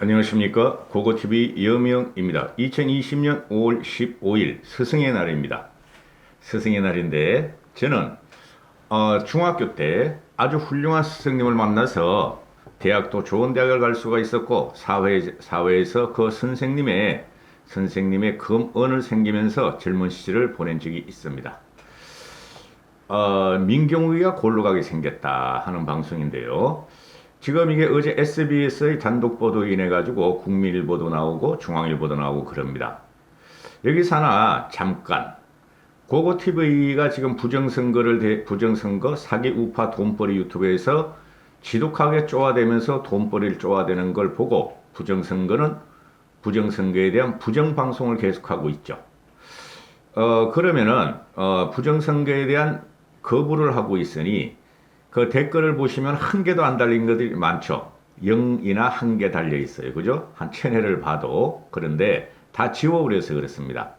안녕하십니까. 고고TV 여명입니다. 2020년 5월 15일 스승의 날입니다. 스승의 날인데 저는 중학교 때 아주 훌륭한 스승님을 만나서 대학도 좋은 대학을 갈 수가 있었고 사회에서 그 선생님의 금언을 생기면서 젊은 시절을 보낸 적이 있습니다. 민경욱이가 골로 가게 생겼다 하는 방송인데요. 지금 이게 어제 SBS의 단독 보도 인해 가지고 국민일보도 나오고 중앙일보도 나오고 그럽니다. 여기서 하나 잠깐 고고TV가 지금 부정선거 사기 우파 돈벌이 유튜브에서 지독하게 쪼아대면서 돈벌이를 쪼아대는 걸 보고 부정선거에 대한 부정방송을 계속하고 있죠. 그러면은 부정선거에 대한 거부를 하고 있으니 그 댓글을 보시면 한 개도 안 달린 것들이 많죠. 0이나 한 개 달려 있어요. 그죠? 한 채널을 봐도. 그런데 다 지워버려서 그렇습니다.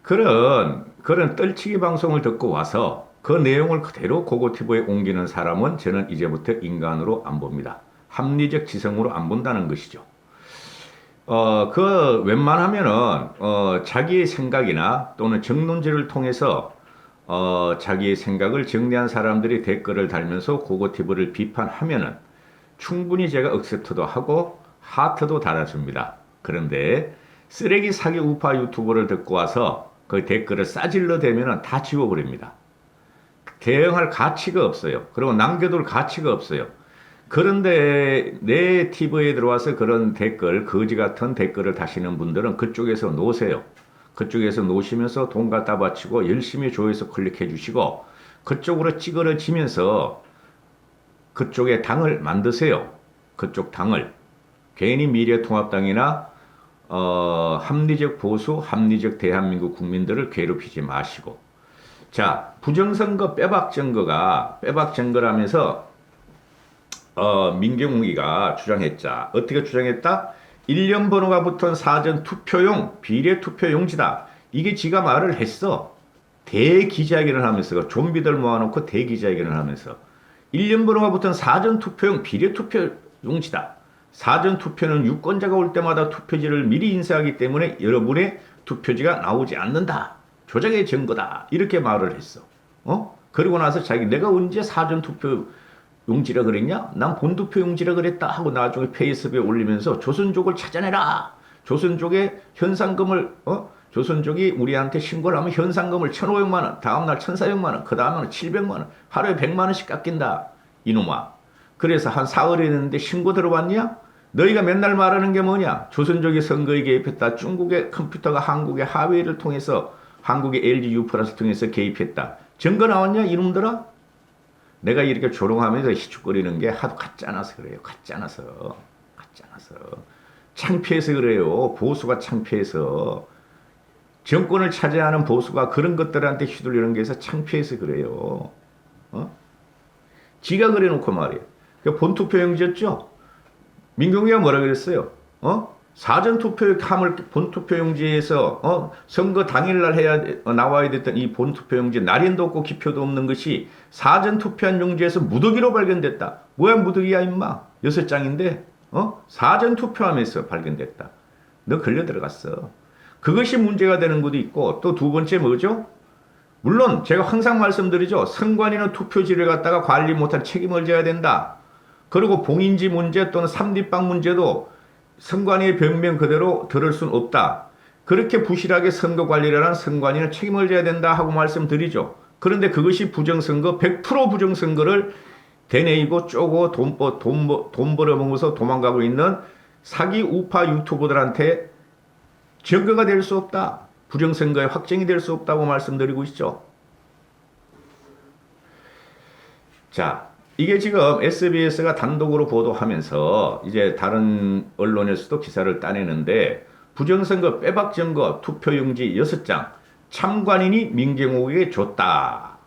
그런 떨치기 방송을 듣고 와서 그 내용을 그대로 고고티브에 옮기는 사람은 저는 이제부터 인간으로 안 봅니다. 합리적 지성으로 안 본다는 것이죠. 웬만하면은, 자기의 생각이나 또는 정론지를 통해서 자기의 생각을 정리한 사람들이 댓글을 달면서 고고티브를 비판하면은 충분히 제가 억셉트도 하고 하트도 달아줍니다. 그런데 쓰레기 사기 우파 유튜버를 듣고 와서 그 댓글을 싸질러 대면은 다 지워버립니다. 대응할 가치가 없어요. 그리고 남겨둘 가치가 없어요. 그런데 내 TV에 들어와서 그런 거지 같은 댓글을 다시는 분들은 그쪽에서 놓으세요. 그쪽에서 놓으시면서 돈 갖다 바치고 열심히 조회수 클릭해 주시고 그쪽으로 찌그러지면서 그쪽에 당을 만드세요. 그쪽 당을. 괜히 미래통합당이나 합리적 보수, 합리적 대한민국 국민들을 괴롭히지 마시고. 자, 부정선거 빼박정거라면서 민경욱이가 주장했자. 어떻게 주장했다? 1년 번호가 붙은 사전 투표용 비례 투표용지다. 이게 지가 말을 했어. 대기자회견을 하면서 좀비들 모아놓고 대기자회견을 하면서 1년 번호가 붙은 사전 투표용 비례 투표용지다. 사전 투표는 유권자가 올 때마다 투표지를 미리 인쇄하기 때문에 여러분의 투표지가 나오지 않는다. 조작의 증거다. 이렇게 말을 했어. 그리고 나서 내가 언제 사전 투표 용지라 그랬냐? 난 본투표 용지라 그랬다 하고 나중에 페이스북에 올리면서 조선족을 찾아내라. 조선족의 조선족이 우리한테 신고를 하면 현상금을 1,500만 원, 다음날 1,400만 원, 그 다음날 700만 원, 하루에 100만 원씩 깎인다. 이놈아. 그래서 한 사흘이 됐는데 신고 들어봤냐? 너희가 맨날 말하는 게 뭐냐? 조선족이 선거에 개입했다. 중국의 컴퓨터가 한국의 하웨이를 통해서 한국의 LG U+를 통해서 개입했다. 증거 나왔냐? 이놈들아? 내가 이렇게 조롱하면서 희죽거리는 게 하도 가짜나서 그래요. 가짜나서. 창피해서 그래요. 보수가 창피해서. 정권을 차지하는 보수가 그런 것들한테 휘둘리는 게 있어 창피해서 그래요. 지가 그래놓고 말이에요. 본투표용지였죠? 민경이가 뭐라 그랬어요? 사전투표함을 본투표용지에서 선거 당일날 나와야 됐던 이 본투표용지 날인도 없고 기표도 없는 것이 사전투표한 용지에서 무더기로 발견됐다. 뭐야 무더기야 임마. 6장인데 사전투표함에서 발견됐다. 너 걸려 들어갔어. 그것이 문제가 되는 것도 있고 또 두 번째 뭐죠? 물론 제가 항상 말씀드리죠. 선관위는 투표지를 갖다가 관리 못한 책임을 져야 된다. 그리고 봉인지 문제 또는 삼립방 문제도 선관위의 변명 그대로 들을 수는 없다. 그렇게 부실하게 선거 관리를 하는 선관위는 책임을 져야 된다 하고 말씀드리죠. 그런데 그것이 100% 부정선거를 되뇌이고 쪼고 돈 벌어먹어서 도망가고 있는 사기 우파 유튜버들한테 증거가 될 수 없다. 부정선거에 확정이 될 수 없다고 말씀드리고 있죠. 자, 이게 지금 SBS가 단독으로 보도하면서 이제 다른 언론에서도 기사를 따내는데 부정선거 빼박정거 투표용지 6장 참관인이 민경욱에게 줬다.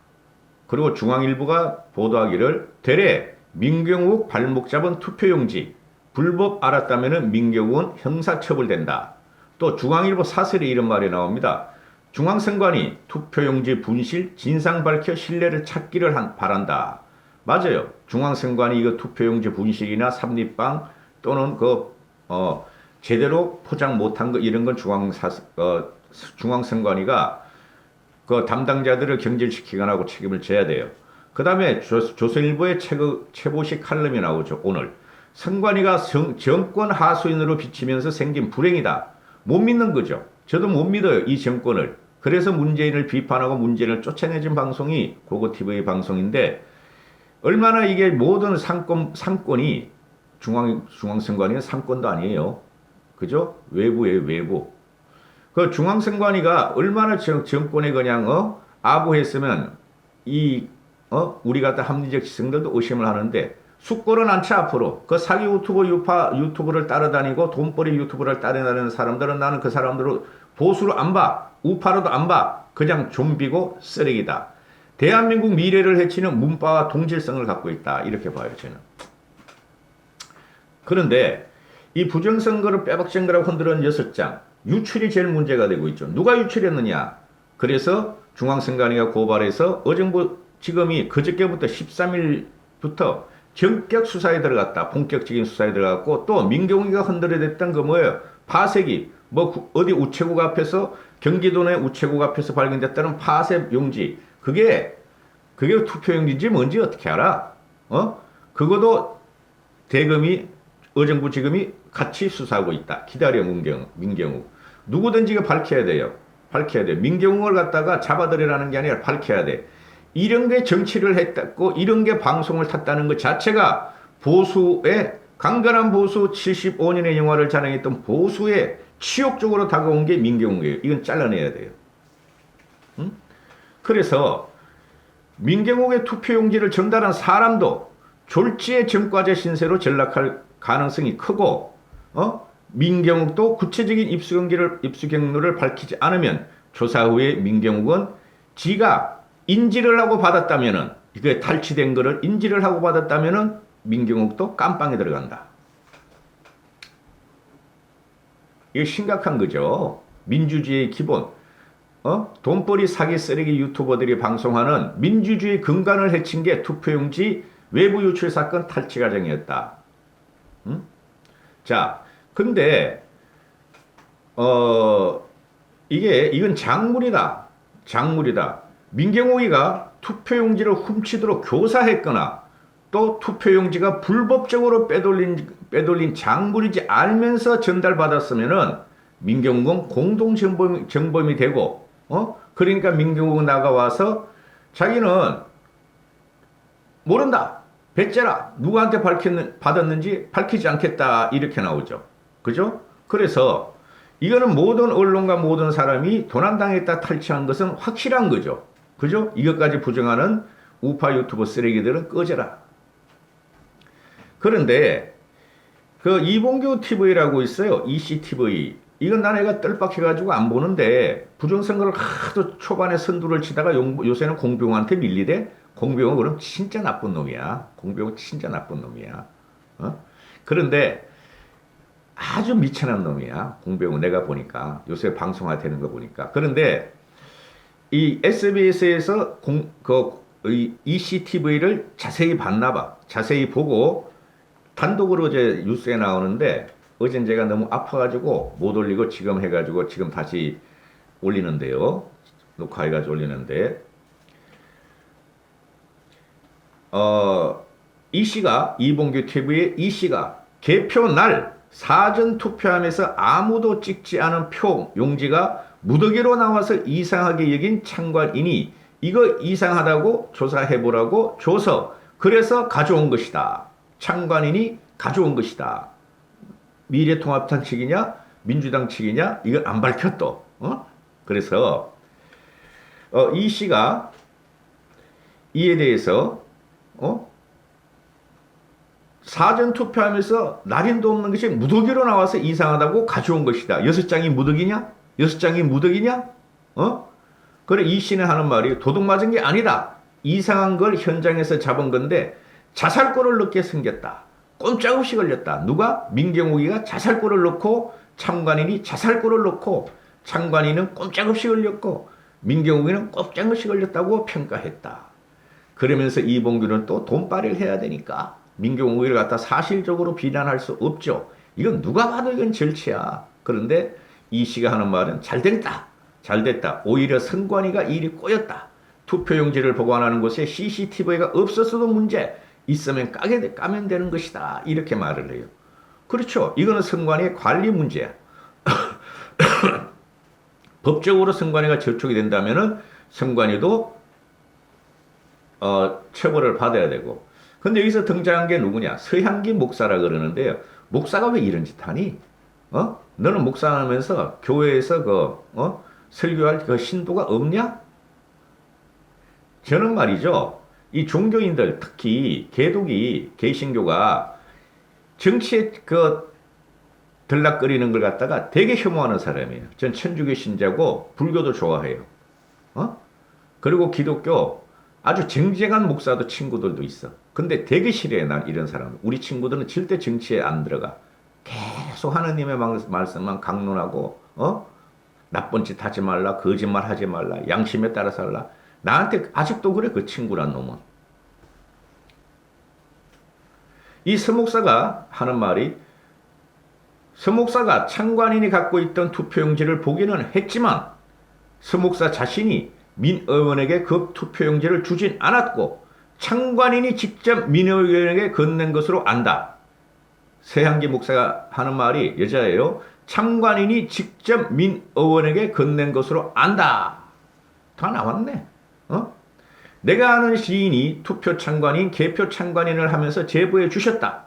그리고 중앙일보가 보도하기를 되레 민경욱 발목 잡은 투표용지 불법 알았다면 민경욱은 형사처벌된다. 또 중앙일보 사설에 이런 말이 나옵니다. 중앙선관위 투표용지 분실 진상 밝혀 신뢰를 찾기를 바란다. 맞아요. 중앙선관위 이거 투표용지 분실이나 삼립방 또는 어, 제대로 포장 못한 거 이런 건 중앙선관위가 그 담당자들을 경질시키거나 하고 책임을 져야 돼요. 그 다음에 조선일보의 최보식 칼럼이 나오죠. 오늘 선관위가 정권 하수인으로 비치면서 생긴 불행이다. 못 믿는 거죠. 저도 못 믿어요. 이 정권을. 그래서 문재인을 비판하고 문재인을 쫓아내준 방송이 고고TV 방송인데 얼마나 이게 모든 상권이 중앙선관위는 상권도 아니에요. 그죠? 외부예요, 외부. 그 중앙선관위가 얼마나 정권에 그냥 아부했으면 우리 같은 합리적 지성들도 의심을 하는데 숙고는 않지 앞으로. 그 사기 유튜브를 따라다니고 돈벌이 유튜브를 따라다니는 사람들은 나는 그 사람들을 보수로 안 봐. 우파로도 안 봐. 그냥 좀비고 쓰레기다. 대한민국 미래를 해치는 문파와 동질성을 갖고 있다. 이렇게 봐요, 저는. 그런데 이 부정선거를 빼박정거라고 흔들은 6장. 유출이 제일 문제가 되고 있죠. 누가 유출했느냐? 그래서 중앙선관위가 고발해서 어정부 지검이 그저께부터 13일부터 전격 수사에 들어갔다. 본격적인 수사에 들어갔고 또 민경욱이가 흔들어댔던 그 뭐예요? 파쇄기 어디 우체국 앞에서 경기도 내 우체국 앞에서 발견됐다는 파쇄 용지 그게 투표용지인지 뭔지 어떻게 알아? 그것도 어정부 지검이 같이 수사하고 있다. 기다려 민경욱. 누구든지가 밝혀야 돼요. 민경욱을 갖다가 잡아들이라는 게 아니라 밝혀야 돼. 이런 게 정치를 했다고 이런 게 방송을 탔다는 것 자체가 강건한 보수 75년의 영화를 자랑했던 보수의 치욕적으로 다가온 게 민경욱이에요. 이건 잘라내야 돼요. 응? 그래서 민경욱의 투표용지를 전달한 사람도 졸지의 전과자 신세로 전락할 가능성이 크고 민경욱도 구체적인 입수 경로를 밝히지 않으면 조사 후에 민경욱은 지가 인지를 하고 받았다면은 이게 탈취된 거를 인지를 하고 받았다면은 민경욱도 깜빵에 들어간다. 이게 심각한 거죠. 민주주의의 기본. 돈벌이 사기 쓰레기 유튜버들이 방송하는 민주주의 근간을 해친 게 투표용지 외부 유출 사건 탈취 과정이었다. 응? 자, 근데 이건 작물이다. 민경욱이가 투표용지를 훔치도록 교사했거나 또 투표용지가 불법적으로 빼돌린 작물이지 알면서 전달받았으면은 민경욱은 공동정범이 되고 그러니까 민경욱은 나가와서 자기는 모른다. 배째라. 누구한테 받았는지 밝히지 않겠다. 이렇게 나오죠. 그죠? 그래서 이거는 모든 언론과 모든 사람이 도난당했다 탈취한 것은 확실한 거죠. 그죠? 이것까지 부정하는 우파 유튜버 쓰레기들은 꺼져라. 그런데 그 이봉규 TV라고 있어요. ECTV. 이건 난 애가 뜰박해가지고 안 보는데 부정선거를 하도 초반에 선두를 치다가 요새는 공병호한테 밀리대. 공병호 그럼 진짜 나쁜 놈이야. 그런데 아주 미천한 놈이야. 공병호 내가 보니까 요새 방송화 되는 거 보니까. 그런데 이 SBS에서 ECTV를 자세히 봤나 봐. 자세히 보고 단독으로 어제 뉴스에 나오는데 어젠 제가 너무 아파가지고 못 올리고 지금 해가지고 지금 다시 올리는데요. 녹화해가지고 올리는데 이봉규 TV의 이씨가 개표 날 사전 투표함에서 아무도 찍지 않은 표 용지가 무더기로 나와서 이상하게 여긴 참관인이 이거 이상하다고 조사해보라고 줘서 그래서 가져온 것이다. 참관인이 가져온 것이다. 미래통합당 측이냐 민주당 측이냐 이걸 안 밝혔또. 그래서 이 씨가 이에 대해서 사전 투표하면서 날인도 없는 것이 무더기로 나와서 이상하다고 가져온 것이다. 6장이 무더기냐? 그래 이 씨는 하는 말이 도둑 맞은 게 아니다. 이상한 걸 현장에서 잡은 건데 자살골을 넣게 생겼다. 꼼짝없이 걸렸다. 누가? 민경욱이가 자살골을 넣고 참관인이 자살골을 넣고 참관인은 꼼짝없이 걸렸고 민경욱이는 꼼짝없이 걸렸다고 평가했다. 그러면서 이봉규는 또 돈빨이를 해야 되니까 민경욱이를 갖다 사실적으로 비난할 수 없죠. 이건 누가 봐도 이건 절치야. 그런데 이 씨가 하는 말은 잘 됐다. 잘 됐다. 오히려 선관위가 일이 꼬였다. 투표용지를 보관하는 곳에 CCTV가 없었어도 문제. 있으면 까면 되는 것이다. 이렇게 말을 해요. 그렇죠. 이거는 선관위의 관리 문제야. 법적으로 선관위가 저촉이 된다면은 선관위도 처벌을 받아야 되고. 근데 여기서 등장한 게 누구냐? 서향기 목사라 그러는데요. 목사가 왜 이런 짓 하니? 너는 목사하면서 교회에서 설교할 그 신도가 없냐? 저는 말이죠. 이 종교인들, 특히 개독이, 개신교가 정치에 들락거리는 걸 갖다가 되게 혐오하는 사람이에요. 전 천주교 신자고 불교도 좋아해요. 그리고 기독교 아주 정쟁한 목사도 친구들도 있어. 근데 되게 싫어해, 난 이런 사람. 우리 친구들은 절대 정치에 안 들어가. 계속 하느님의 말씀만 강론하고, 나쁜 짓 하지 말라, 거짓말 하지 말라, 양심에 따라 살라. 나한테 아직도 그래, 그 친구란 놈은. 이 서목사가 하는 말이, 서목사가 창관인이 갖고 있던 투표용지를 보기는 했지만 서목사 자신이 민 의원에게 그 투표용지를 주진 않았고 창관인이 직접 민 의원에게 건넨 것으로 안다. 서향기 목사가 하는 말이 여자예요. 창관인이 직접 민 의원에게 건넨 것으로 안다. 다 나왔네. 내가 아는 시인이 투표 창관인, 개표 창관인을 하면서 제보해 주셨다.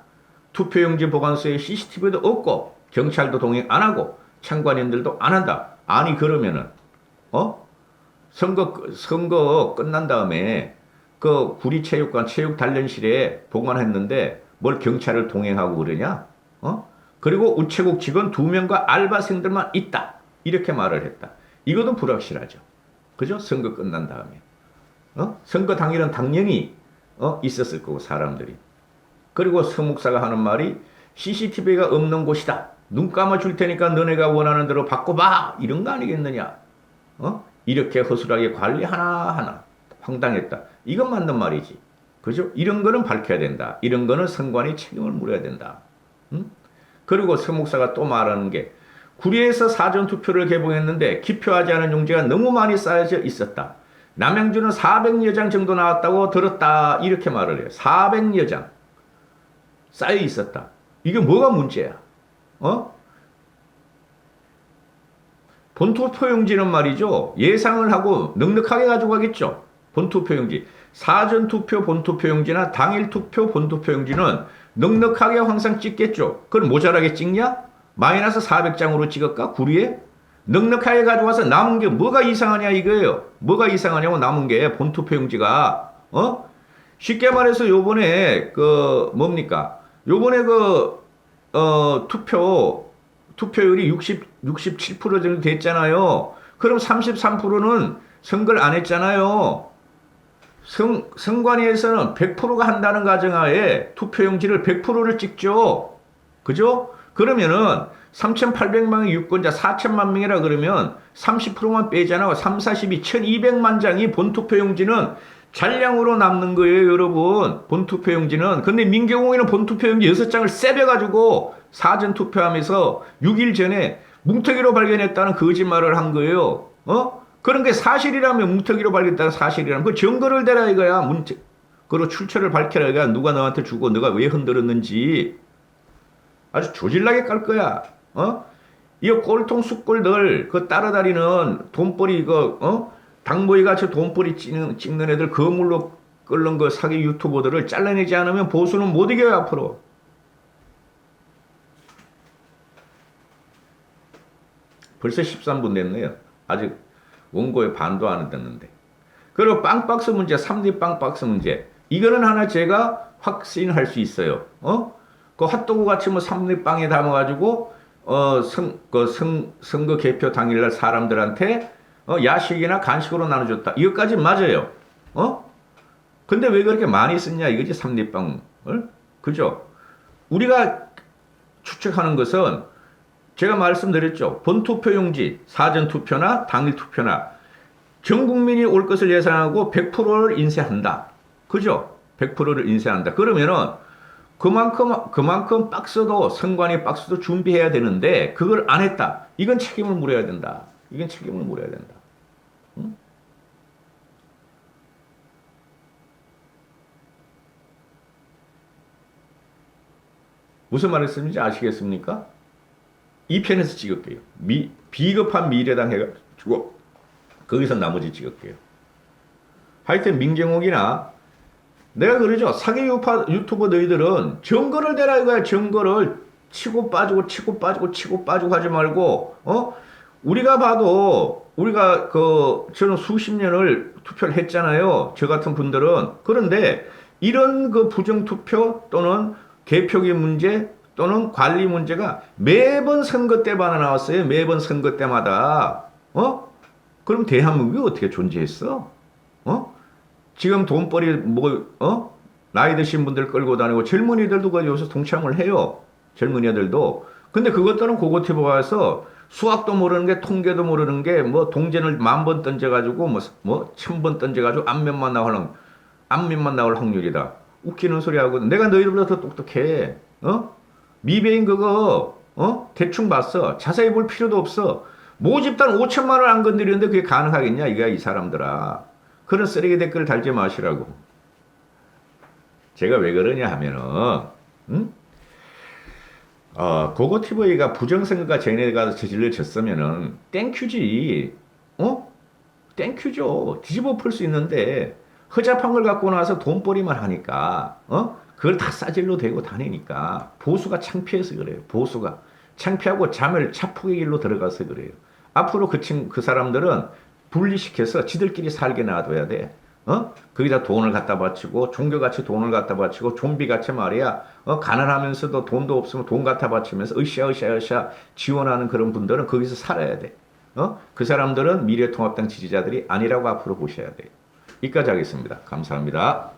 투표용지 보관소에 CCTV도 없고 경찰도 동행 안 하고 창관인들도 안 한다. 아니 그러면은 선거 끝난 다음에 그 구리체육관 체육단련실에 보관했는데 뭘 경찰을 동행하고 그러냐? 그리고 우체국 직원 2명과 알바생들만 있다. 이렇게 말을 했다. 이것도 불확실하죠. 그죠? 선거 끝난 다음에. 선거 당일은 당연히 있었을 거고 사람들이. 그리고 서목사가 하는 말이 CCTV가 없는 곳이다. 눈 감아줄 테니까 너네가 원하는 대로 바꿔봐. 이런 거 아니겠느냐. 이렇게 허술하게 관리 하나하나. 황당했다. 이건 맞는 말이지. 그죠? 이런 거는 밝혀야 된다. 이런 거는 선관위 책임을 물어야 된다. 그리고 서목사가 또 말하는 게 구리에서 사전투표를 개봉했는데 기표하지 않은 용지가 너무 많이 쌓여져 있었다. 남양주는 400여 장 정도 나왔다고 들었다. 이렇게 말을 해요. 400여 장 쌓여 있었다. 이게 뭐가 문제야? 본투표용지는 말이죠. 예상을 하고 넉넉하게 가지고 가겠죠. 본투표용지. 사전투표 본투표용지나 당일투표 본투표용지는 넉넉하게 항상 찍겠죠. 그걸 모자라게 찍냐? 마이너스 400장으로 찍을까? 구리에? 넉넉하게 가져와서 남은 게 뭐가 이상하냐 이거예요. 뭐가 이상하냐고 남은 게 본투표용지가 쉽게 말해서 요번에 요번에 투표율이 67% 정도 됐잖아요. 그럼 33%는 선거를 안 했잖아요. 선관위에서는 100%가 한다는 가정하에 투표용지를 100%를 찍죠. 그죠? 그러면은 3,800만의 유권자 4천만 명이라 그러면 30%만 빼잖아요. 3, 42, 1,200만 장이 본투표용지는 잔량으로 남는 거예요, 여러분. 본투표용지는. 근데 민경호에는 본투표용지 6장을 세벼가지고 사전투표하면서 6일 전에 뭉터기로 발견했다는 거짓말을 한 거예요. 그런 게 사실이라면 뭉터기로 발견했다는 사실이라면 그 증거를 대라 이거야. 그리고 출처를 밝혀라 이거야. 누가 너한테 주고 너가 왜 흔들었는지. 아주 조질나게 깔 거야. 이거 꼴통 숫골들 그 따라다니는 돈벌이 당보이 같이 돈벌이 찍는 애들 거물로 끓는 그 사기 유튜버들을 잘라내지 않으면 보수는 못 이겨요 앞으로. 벌써 13분 됐네요. 아직 원고에 반도 안 됐는데. 그리고 빵박스 문제, 3D 빵박스 문제. 이거는 하나 제가 확신할 수 있어요. 그 핫도그 같이 3D 빵에 담아가지고 선거 개표 당일날 사람들한테 야식이나 간식으로 나눠줬다. 이것까지 맞아요. 근데 왜 그렇게 많이 썼냐 이거지 3D 빵을. 그죠? 우리가 추측하는 것은 제가 말씀드렸죠. 본투표용지, 사전투표나 당일투표나 전 국민이 올 것을 예상하고 100%를 인쇄한다. 그죠? 100%를 인쇄한다. 그러면은 그만큼 박스도, 선관위 박스도 준비해야 되는데, 그걸 안 했다. 이건 책임을 물어야 된다. 이건 책임을 물어야 된다. 응? 무슨 말했는지 아시겠습니까? 이 편에서 찍을게요. 비겁한 미래당 해가지고, 거기서 나머지 찍을게요. 하여튼 민경욱이나 내가 그러죠. 사기 유튜버 너희들은 증거를 대라 이거야. 증거를 치고 빠지고 치고 빠지고 치고 빠지고 하지 말고 우리가 봐도 우리가 저는 수십 년을 투표를 했잖아요. 저 같은 분들은. 그런데 이런 그 부정 투표 또는 개표기 문제 또는 관리 문제가 매번 선거 때마다 나왔어요. 매번 선거 때마다. 그럼 대한민국이 어떻게 존재했어? 지금 돈벌이 나이 드신 분들 끌고 다니고 젊은이들도 여기서 동참을 해요. 젊은이들도. 근데 그것들은 고고티브 와서 수학도 모르는 게 통계도 모르는 게 뭐 동전을 10,000번 던져가지고 뭐 1,000번 던져가지고 앞면만 나올 확률이다. 웃기는 소리 하고 내가 너희들보다 더 똑똑해. 미배인 그거 대충 봤어. 자세히 볼 필요도 없어. 모집단 5천만 원 안 건드리는데 그게 가능하겠냐 이거야 이 사람들아. 그런 쓰레기 댓글을 달지 마시라고. 제가 왜 그러냐 하면은 고고TV가 부정선거가 쟤네가 저질러졌으면은 땡큐지. 땡큐죠. 뒤집어 풀 수 있는데 허접한 걸 갖고 나와서 돈벌이만 하니까 그걸 다 싸질러 대고 다니니까 보수가 창피해서 그래요. 보수가 창피하고 자폭의 길로 들어가서 그래요. 앞으로 그 사람들은 분리시켜서 지들끼리 살게 놔둬야 돼. 거기다 돈을 갖다 바치고 종교같이 돈을 갖다 바치고 좀비같이 말이야. 가난하면서도 돈도 없으면 돈 갖다 바치면서 으쌰 지원하는 그런 분들은 거기서 살아야 돼. 그 사람들은 미래통합당 지지자들이 아니라고 앞으로 보셔야 돼요. 여기까지 하겠습니다. 감사합니다.